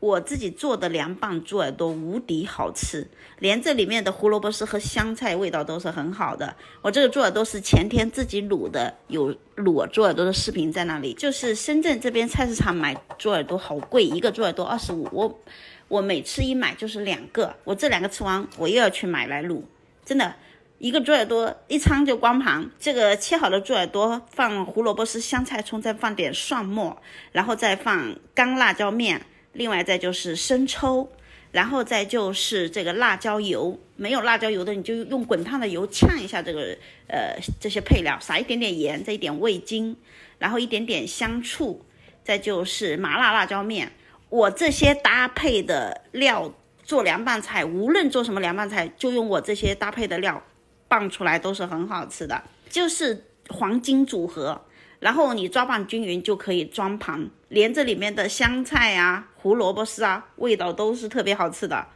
我自己做的凉拌猪耳朵无敌好吃，连这里面的胡萝卜丝和香菜味道都是很好的。我这个猪耳朵是前天自己卤的，有卤猪耳朵的视频在那里。就是深圳这边菜市场买猪耳朵好贵，一个猪耳朵25，我每次一买就是2个，我这2个吃完我又要去买来卤，真的。一个猪耳朵一餐就光盘。这个切好的猪耳朵放胡萝卜丝、香菜、葱，再放点蒜末，然后再放干辣椒面，另外再就是生抽，然后再就是这个辣椒油。没有辣椒油的你就用滚烫的油呛一下这些配料，撒一点点盐，再一点味精，然后一点点香醋，再就是麻辣辣椒面。我这些搭配的料做凉拌菜，无论做什么凉拌菜，就用我这些搭配的料拌出来都是很好吃的，就是黄金组合。然后你抓拌均匀就可以装盘，连这里面的香菜啊、胡萝卜丝啊，味道都是特别好吃的。